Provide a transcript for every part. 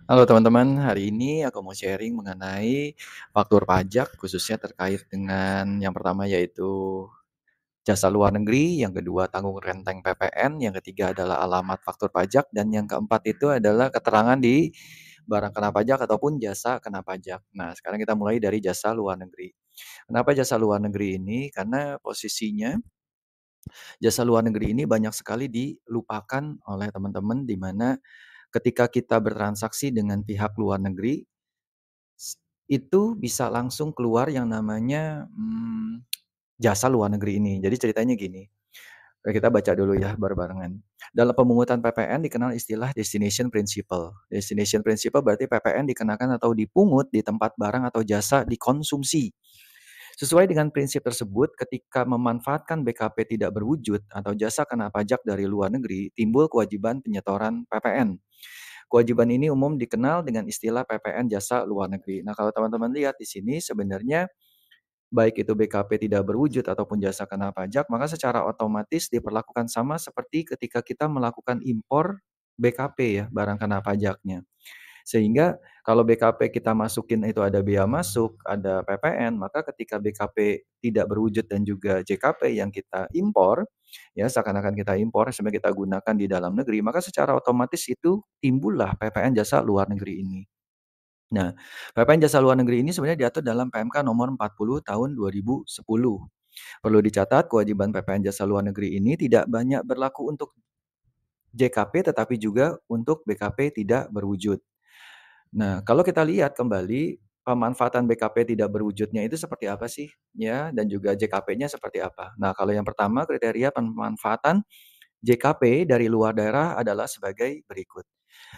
Halo teman-teman, hari ini aku mau sharing mengenai faktur pajak khususnya terkait dengan yang pertama yaitu jasa luar negeri, yang kedua tanggung renteng PPN, yang ketiga adalah alamat faktur pajak, dan yang keempat itu adalah keterangan di barang kena pajak ataupun jasa kena pajak. Nah, sekarang kita mulai dari jasa luar negeri. Kenapa jasa luar negeri ini? Karena posisinya jasa luar negeri ini banyak sekali dilupakan oleh teman-teman di mana ketika kita bertransaksi dengan pihak luar negeri, itu bisa langsung keluar yang namanya, jasa luar negeri ini. Jadi ceritanya gini, kita baca dulu ya barengan. Dalam pemungutan PPN dikenal istilah destination principle. Destination principle berarti PPN dikenakan atau dipungut di tempat barang atau jasa dikonsumsi. Sesuai dengan prinsip tersebut, ketika memanfaatkan BKP tidak berwujud atau jasa kena pajak dari luar negeri, timbul kewajiban penyetoran PPN. Kewajiban ini umum dikenal dengan istilah PPN jasa luar negeri. Nah, kalau teman-teman lihat di sini sebenarnya baik itu BKP tidak berwujud ataupun jasa kena pajak, maka secara otomatis diperlakukan sama seperti ketika kita melakukan impor BKP ya, barang kena pajaknya. Sehingga kalau BKP kita masukin itu ada bea masuk, ada PPN, maka ketika BKP tidak berwujud dan juga JKP yang kita impor, ya seakan-akan kita impor sampai kita gunakan di dalam negeri, maka secara otomatis itu timbullah PPN jasa luar negeri ini. Nah, PPN jasa luar negeri ini sebenarnya diatur dalam PMK nomor 40 tahun 2010. Perlu dicatat, kewajiban PPN jasa luar negeri ini tidak banyak berlaku untuk JKP tetapi juga untuk BKP tidak berwujud. Nah, kalau kita lihat kembali pemanfaatan BKP tidak berwujudnya itu seperti apa sih? Ya, dan juga JKP-nya seperti apa? Nah, kalau yang pertama kriteria pemanfaatan JKP dari luar daerah adalah sebagai berikut.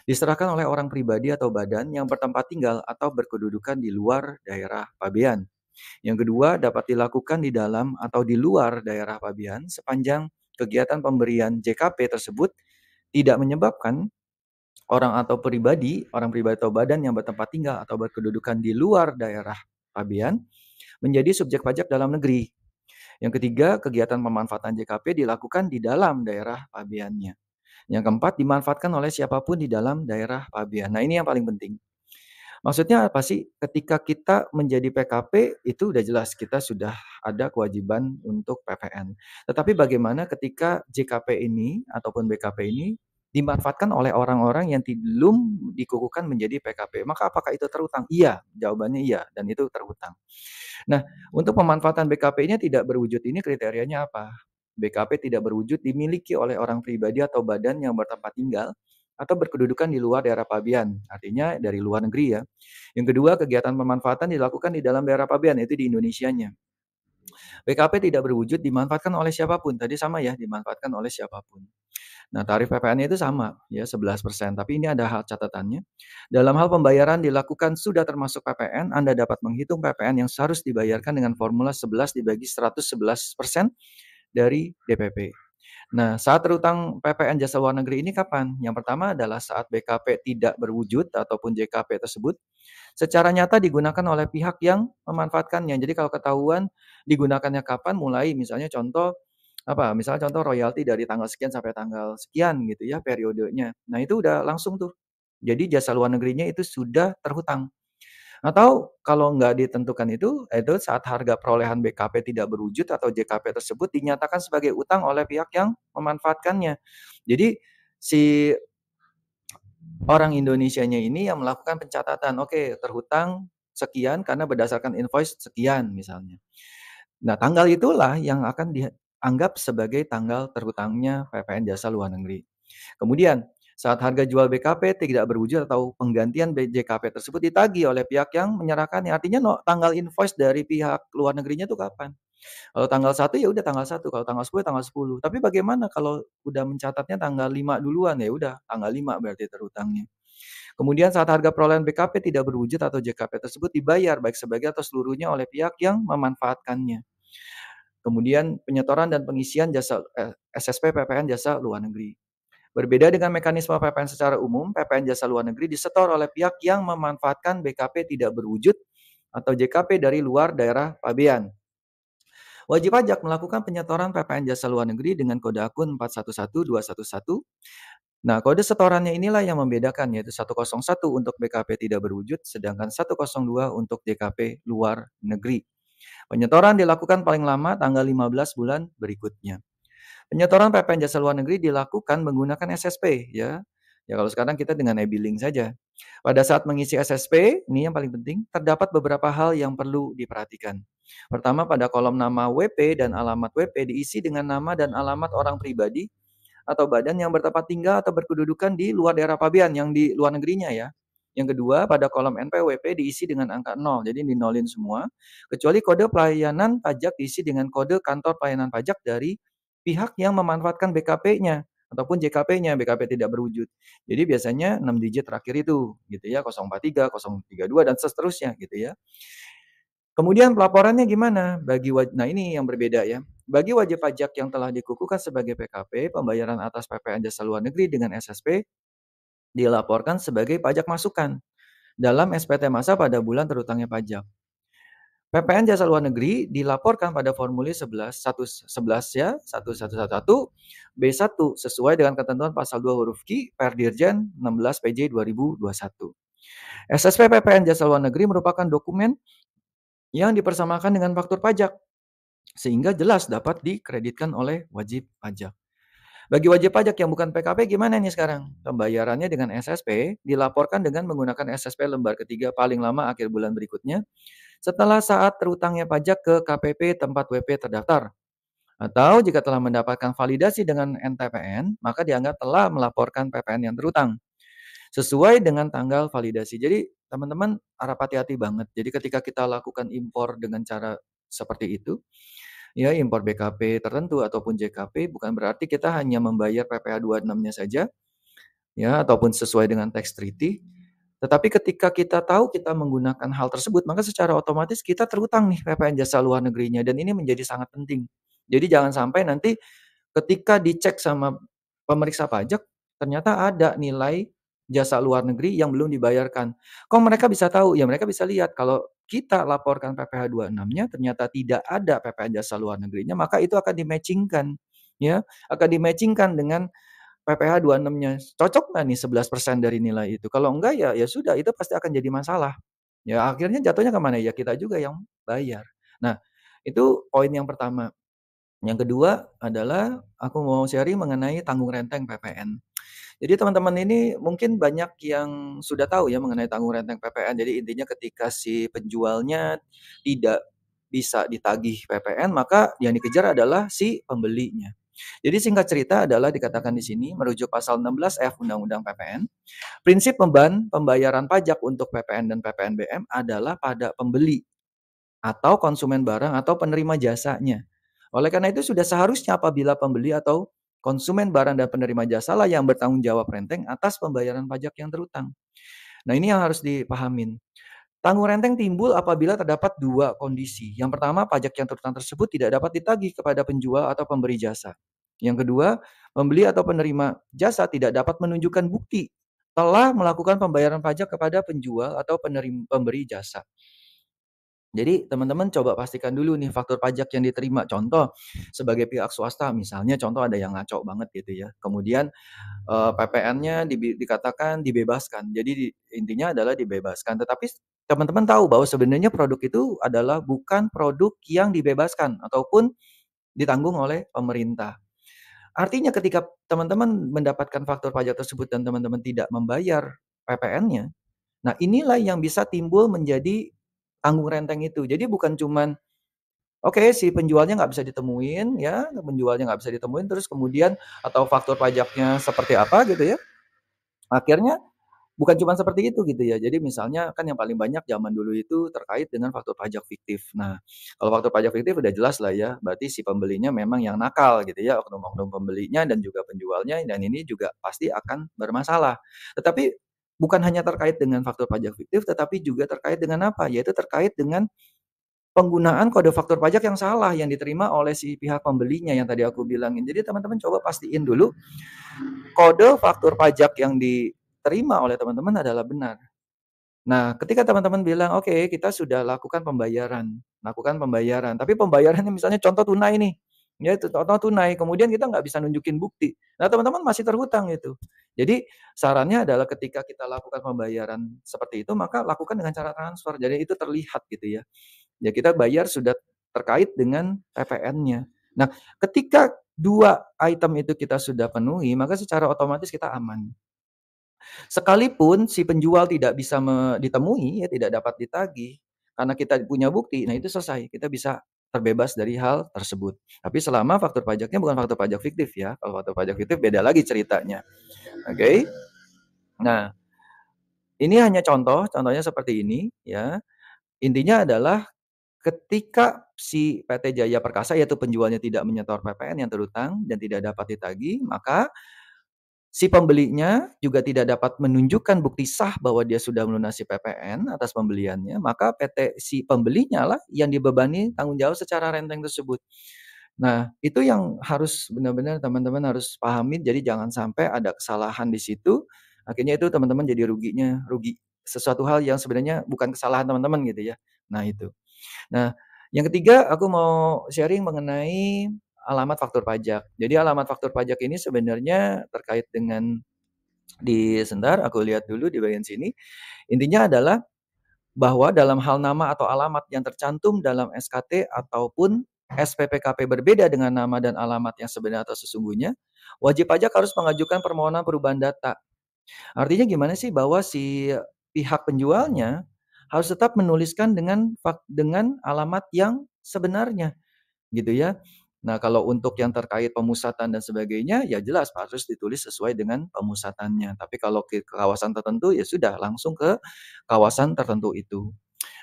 Diserahkan oleh orang pribadi atau badan yang bertempat tinggal atau berkedudukan di luar daerah pabean. Yang kedua, dapat dilakukan di dalam atau di luar daerah pabean sepanjang kegiatan pemberian JKP tersebut tidak menyebabkan orang pribadi atau badan yang bertempat tinggal atau berkedudukan di luar daerah pabean menjadi subjek pajak dalam negeri. Yang ketiga, kegiatan pemanfaatan JKP dilakukan di dalam daerah pabeannya. Yang keempat, dimanfaatkan oleh siapapun di dalam daerah pabean. Nah, ini yang paling penting. Maksudnya apa sih? Ketika kita menjadi PKP, itu udah jelas kita sudah ada kewajiban untuk PPN. Tetapi bagaimana ketika JKP ini ataupun BKP ini dimanfaatkan oleh orang-orang yang belum dikukuhkan menjadi PKP? Maka apakah itu terhutang? Iya, jawabannya iya, dan itu terhutang. Nah, untuk pemanfaatan BKP-nya tidak berwujud ini kriterianya apa? BKP tidak berwujud dimiliki oleh orang pribadi atau badan yang bertempat tinggal atau berkedudukan di luar daerah pabean, artinya dari luar negeri ya. Yang kedua, kegiatan pemanfaatan dilakukan di dalam daerah pabean, yaitu di Indonesianya. BKP tidak berwujud dimanfaatkan oleh siapapun, tadi sama ya, dimanfaatkan oleh siapapun. Nah, tarif PPN-nya itu sama, ya 11%. Tapi ini ada hal catatannya. Dalam hal pembayaran dilakukan sudah termasuk PPN, Anda dapat menghitung PPN yang harus dibayarkan dengan formula 11 dibagi 111% dari DPP. Nah, saat terhutang PPN jasa luar negeri ini kapan? Yang pertama adalah saat BKP tidak berwujud ataupun JKP tersebut secara nyata digunakan oleh pihak yang memanfaatkannya. Jadi kalau ketahuan digunakannya kapan, mulai misalnya contoh apa, misalnya contoh royalti dari tanggal sekian sampai tanggal sekian gitu ya periodenya. Nah, itu udah langsung tuh. Jadi jasa luar negerinya itu sudah terhutang. Atau kalau nggak ditentukan itu saat harga perolehan BKP tidak berwujud atau JKP tersebut dinyatakan sebagai utang oleh pihak yang memanfaatkannya. Jadi si orang Indonesianya ini yang melakukan pencatatan, oke terhutang sekian karena berdasarkan invoice sekian misalnya. Nah, tanggal itulah yang akan dianggap sebagai tanggal terhutangnya PPN jasa luar negeri. Kemudian, saat harga jual BKP tidak berwujud atau penggantian JKP tersebut ditagih oleh pihak yang menyerahkannya. Artinya tanggal invoice dari pihak luar negerinya itu kapan? Kalau tanggal 1 ya udah tanggal 1, kalau tanggal 10 tanggal 10. Tapi bagaimana kalau udah mencatatnya tanggal 5 duluan? Ya udah tanggal 5 berarti terhutangnya. Kemudian saat harga perolehan BKP tidak berwujud atau JKP tersebut dibayar baik sebagian atau seluruhnya oleh pihak yang memanfaatkannya. Kemudian penyetoran dan pengisian jasa SSP PPN jasa luar negeri. Berbeda dengan mekanisme PPN secara umum, PPN jasa luar negeri disetor oleh pihak yang memanfaatkan BKP tidak berwujud atau JKP dari luar daerah pabean. Wajib pajak melakukan penyetoran PPN jasa luar negeri dengan kode akun 411211 Nah, kode setorannya inilah yang membedakan, yaitu 101 untuk BKP tidak berwujud, sedangkan 102 untuk JKP luar negeri. Penyetoran dilakukan paling lama tanggal 15 bulan berikutnya. Penyetoran PPN jasa luar negeri dilakukan menggunakan SSP ya. Ya kalau sekarang kita dengan e-billing saja. Pada saat mengisi SSP, ini yang paling penting, terdapat beberapa hal yang perlu diperhatikan. Pertama, pada kolom nama WP dan alamat WP diisi dengan nama dan alamat orang pribadi atau badan yang bertempat tinggal atau berkedudukan di luar daerah pabean yang di luar negerinya ya. Yang kedua, pada kolom NPWP diisi dengan angka 0, jadi dinolin semua, kecuali kode pelayanan pajak diisi dengan kode kantor pelayanan pajak dari pihak yang memanfaatkan BKP-nya ataupun JKP-nya, BKP tidak berwujud. Jadi biasanya 6 digit terakhir itu gitu ya, 043, 032 dan seterusnya gitu ya. Kemudian pelaporannya gimana? Nah ini yang berbeda ya. Bagi wajib pajak yang telah dikukuhkan sebagai PKP, pembayaran atas PPN jasa luar negeri dengan SSP dilaporkan sebagai pajak masukan dalam SPT masa pada bulan terutangnya pajak. PPN jasa luar negeri dilaporkan pada formulir 11 ya, 1111 B1 sesuai dengan ketentuan pasal 2 huruf Q Perdirjen 16 PJ 2021. SSP PPN jasa luar negeri merupakan dokumen yang dipersamakan dengan faktur pajak sehingga jelas dapat dikreditkan oleh wajib pajak. Bagi wajib pajak yang bukan PKP gimana nih sekarang? Pembayarannya dengan SSP dilaporkan dengan menggunakan SSP lembar ketiga paling lama akhir bulan berikutnya setelah saat terutangnya pajak ke KPP tempat WP terdaftar. Atau jika telah mendapatkan validasi dengan NTPN, maka dianggap telah melaporkan PPN yang terutang sesuai dengan tanggal validasi. Jadi teman-teman harap hati-hati banget. Jadi ketika kita lakukan impor dengan cara seperti itu, ya impor BKP tertentu ataupun JKP bukan berarti kita hanya membayar PPh 26-nya saja ya ataupun sesuai dengan tax treaty. Tetapi ketika kita tahu kita menggunakan hal tersebut, maka secara otomatis kita terutang nih PPN jasa luar negerinya dan ini menjadi sangat penting. Jadi jangan sampai nanti ketika dicek sama pemeriksa pajak, ternyata ada nilai jasa luar negeri yang belum dibayarkan. Kok mereka bisa tahu? Ya mereka bisa lihat kalau kita laporkan PPh 26-nya ternyata tidak ada PPN jasa luar negerinya, maka itu akan di-matching-kan ya, akan di-matching-kan dengan PPh 26-nya. Cocok nggak nih 11% dari nilai itu? Kalau enggak ya ya sudah itu pasti akan jadi masalah. Ya akhirnya jatuhnya ke mana? Ya kita juga yang bayar. Nah, itu poin yang pertama. Yang kedua adalah aku mau sharing mengenai tanggung renteng PPN. Jadi teman-teman ini mungkin banyak yang sudah tahu ya mengenai tanggung renteng PPN. Jadi intinya ketika si penjualnya tidak bisa ditagih PPN, maka yang dikejar adalah si pembelinya. Jadi singkat cerita adalah dikatakan di sini merujuk pasal 16F Undang-Undang PPN, prinsip beban pembayaran pajak untuk PPN dan PPNBM adalah pada pembeli atau konsumen barang atau penerima jasanya. Oleh karena itu sudah seharusnya apabila pembeli atau konsumen barang dan penerima jasalah yang bertanggung jawab renteng atas pembayaran pajak yang terutang. Nah, ini yang harus dipahamin. Tanggung renteng timbul apabila terdapat dua kondisi. Yang pertama, pajak yang terutang tersebut tidak dapat ditagih kepada penjual atau pemberi jasa. Yang kedua, pembeli atau penerima jasa tidak dapat menunjukkan bukti telah melakukan pembayaran pajak kepada penjual atau pemberi jasa. Jadi teman-teman coba pastikan dulu nih faktur pajak yang diterima. Contoh, sebagai pihak swasta misalnya contoh ada yang ngaco banget gitu ya. Kemudian PPN-nya dikatakan dibebaskan. Jadi intinya adalah dibebaskan. Tetapi teman-teman tahu bahwa sebenarnya produk itu adalah bukan produk yang dibebaskan ataupun ditanggung oleh pemerintah. Artinya ketika teman-teman mendapatkan faktur pajak tersebut dan teman-teman tidak membayar PPN-nya, nah inilah yang bisa timbul menjadi tanggung renteng itu. Jadi bukan cuman oke, si penjualnya nggak bisa ditemuin ya, penjualnya nggak bisa ditemuin terus kemudian atau faktur pajaknya seperti apa gitu ya. Akhirnya bukan cuma seperti itu gitu ya. Jadi misalnya kan yang paling banyak zaman dulu itu terkait dengan faktur pajak fiktif. Nah, kalau faktur pajak fiktif udah jelas lah ya, berarti si pembelinya memang yang nakal gitu ya, oknum-oknum pembelinya dan juga penjualnya dan ini juga pasti akan bermasalah. Tetapi bukan hanya terkait dengan faktur pajak fiktif, tetapi juga terkait dengan apa? Yaitu terkait dengan penggunaan kode faktur pajak yang salah yang diterima oleh si pihak pembelinya yang tadi aku bilangin. Jadi teman-teman coba pastiin dulu kode faktur pajak yang diterima oleh teman-teman adalah benar. Nah, ketika teman-teman bilang, "Oke, kita sudah lakukan pembayaran." Tapi pembayarannya misalnya contoh tunai nih, ya itu contoh tunai, kemudian kita nggak bisa nunjukin bukti. Nah, teman-teman masih terhutang itu. Jadi sarannya adalah ketika kita lakukan pembayaran seperti itu, maka lakukan dengan cara transfer. Jadi itu terlihat gitu ya. Ya kita bayar sudah terkait dengan PPN-nya. Nah, ketika 2 item itu kita sudah penuhi, maka secara otomatis kita aman. Sekalipun si penjual tidak bisa ditemui, ya tidak dapat ditagih, karena kita punya bukti, nah itu selesai, kita bisa terbebas dari hal tersebut. Tapi selama faktur pajaknya bukan faktur pajak fiktif ya, kalau faktur pajak fiktif beda lagi ceritanya, oke. Nah, ini hanya contoh, contohnya seperti ini ya. Intinya adalah ketika si PT Jaya Perkasa, yaitu penjualnya tidak menyetor PPN yang terutang dan tidak dapat ditagih, maka si pembelinya juga tidak dapat menunjukkan bukti sah bahwa dia sudah melunasi PPN atas pembeliannya, maka PT si pembelinya lah yang dibebani tanggung jawab secara renteng tersebut. Nah, itu yang harus benar-benar teman-teman harus pahami, jadi jangan sampai ada kesalahan di situ, akhirnya itu teman-teman jadi rugi sesuatu hal yang sebenarnya bukan kesalahan teman-teman gitu ya. Nah itu. Nah, yang ketiga aku mau sharing mengenai alamat faktur pajak. Jadi alamat faktur pajak ini sebenarnya terkait dengan sebentar aku lihat dulu di bagian sini. Intinya adalah bahwa dalam hal nama atau alamat yang tercantum dalam SKT ataupun SPPKP berbeda dengan nama dan alamat yang sebenarnya atau sesungguhnya, wajib pajak harus mengajukan permohonan perubahan data. Artinya gimana sih bahwa si pihak penjualnya harus tetap menuliskan dengan alamat yang sebenarnya, gitu ya. Nah, kalau untuk yang terkait pemusatan dan sebagainya, ya jelas harus ditulis sesuai dengan pemusatannya. Tapi kalau ke kawasan tertentu, ya sudah langsung ke kawasan tertentu itu.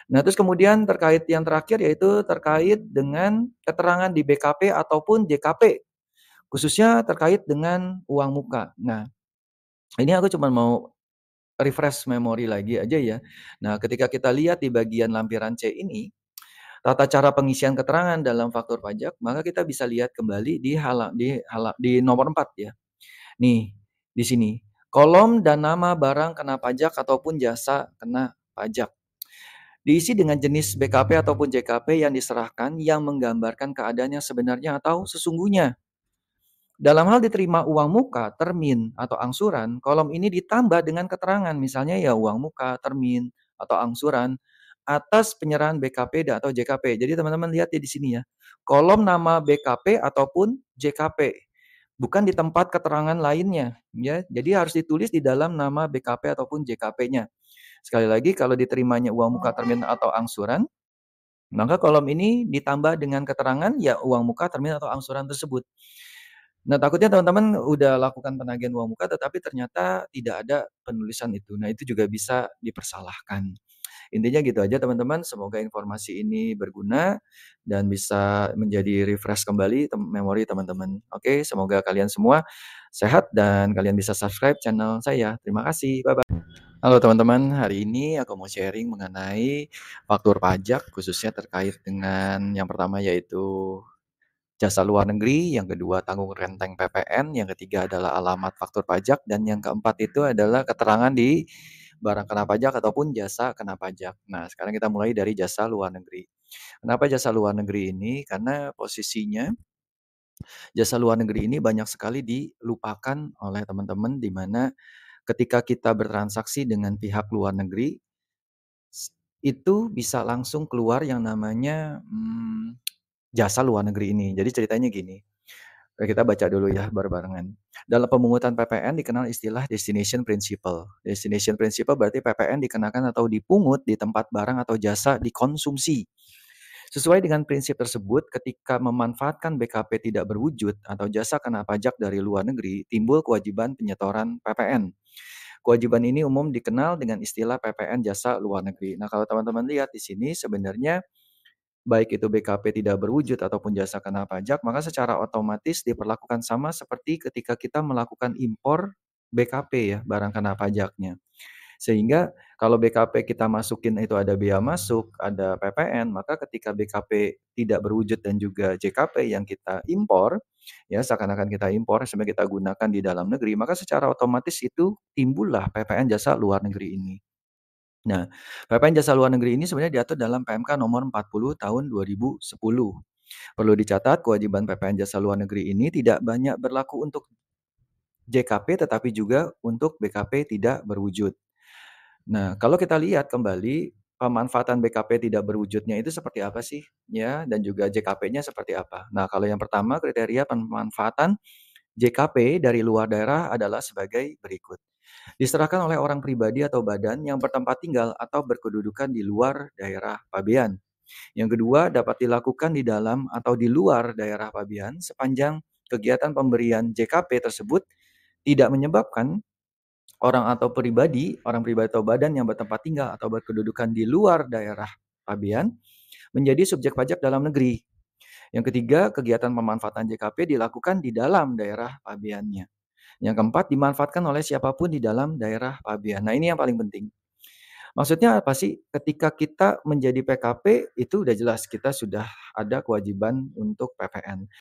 Nah, terus kemudian terkait yang terakhir yaitu terkait dengan keterangan di BKP ataupun JKP, khususnya terkait dengan uang muka. Nah, ini aku cuma mau refresh memori lagi aja ya. Nah, ketika kita lihat di bagian lampiran C ini, tata cara pengisian keterangan dalam faktur pajak, maka kita bisa lihat kembali di nomor 4 ya. Nih, di sini. Kolom dan nama barang kena pajak ataupun jasa kena pajak. Diisi dengan jenis BKP ataupun JKP yang diserahkan yang menggambarkan keadaan yang sebenarnya atau sesungguhnya. Dalam hal diterima uang muka, termin, atau angsuran, kolom ini ditambah dengan keterangan, misalnya ya uang muka, termin, atau angsuran, atas penyerahan BKP atau JKP. Jadi teman-teman lihat ya di sini ya, kolom nama BKP ataupun JKP, bukan di tempat keterangan lainnya. Ya, jadi harus ditulis di dalam nama BKP ataupun JKP-nya. Sekali lagi, kalau diterimanya uang muka, termin, atau angsuran, maka kolom ini ditambah dengan keterangan ya uang muka, termin, atau angsuran tersebut. Nah, takutnya teman-teman udah lakukan penagihan uang muka, tetapi ternyata tidak ada penulisan itu. Nah, itu juga bisa dipersalahkan. Intinya gitu aja teman-teman, semoga informasi ini berguna dan bisa menjadi refresh kembali memori teman-teman. Oke, semoga kalian semua sehat dan kalian bisa subscribe channel saya. Terima kasih, bye-bye. Halo teman-teman, hari ini aku mau sharing mengenai faktur pajak, khususnya terkait dengan yang pertama yaitu jasa luar negeri, yang kedua tanggung renteng PPN, yang ketiga adalah alamat faktur pajak, dan yang keempat itu adalah keterangan di barang kena pajak ataupun jasa kena pajak. Nah, sekarang kita mulai dari jasa luar negeri. Kenapa jasa luar negeri ini? Karena posisinya jasa luar negeri ini banyak sekali dilupakan oleh teman-teman, di mana ketika kita bertransaksi dengan pihak luar negeri, itu bisa langsung keluar yang namanya jasa luar negeri ini. Jadi ceritanya gini. Kita baca dulu ya barengan. Dalam pemungutan PPN dikenal istilah destination principle. Destination principle berarti PPN dikenakan atau dipungut di tempat barang atau jasa dikonsumsi. Sesuai dengan prinsip tersebut, ketika memanfaatkan BKP tidak berwujud atau jasa kena pajak dari luar negeri, timbul kewajiban penyetoran PPN. Kewajiban ini umum dikenal dengan istilah PPN jasa luar negeri. Nah, kalau teman-teman lihat di sini sebenarnya baik itu BKP tidak berwujud ataupun jasa kena pajak, maka secara otomatis diperlakukan sama seperti ketika kita melakukan impor BKP ya, barang kena pajaknya. Sehingga kalau BKP kita masukin itu ada bea masuk, ada PPN, maka ketika BKP tidak berwujud dan juga JKP yang kita impor, ya seakan-akan kita impor sampai kita gunakan di dalam negeri, maka secara otomatis itu timbullah PPN jasa luar negeri ini. Nah, PPN jasa luar negeri ini sebenarnya diatur dalam PMK nomor 40 tahun 2010. Perlu dicatat, kewajiban PPN jasa luar negeri ini tidak banyak berlaku untuk JKP tetapi juga untuk BKP tidak berwujud. Nah, kalau kita lihat kembali pemanfaatan BKP tidak berwujudnya itu seperti apa sih, ya, dan juga JKP-nya seperti apa. Nah, kalau yang pertama kriteria pemanfaatan JKP dari luar daerah adalah sebagai berikut. Diserahkan oleh orang pribadi atau badan yang bertempat tinggal atau berkedudukan di luar daerah pabean. Yang kedua, dapat dilakukan di dalam atau di luar daerah pabean sepanjang kegiatan pemberian JKP tersebut tidak menyebabkan orang pribadi atau badan yang bertempat tinggal atau berkedudukan di luar daerah pabean menjadi subjek pajak dalam negeri. Yang ketiga, kegiatan pemanfaatan JKP dilakukan di dalam daerah pabeannya. Yang keempat, dimanfaatkan oleh siapapun di dalam daerah pabean. Nah, ini yang paling penting. Maksudnya apa sih? Ketika kita menjadi PKP, itu udah jelas kita sudah ada kewajiban untuk PPN.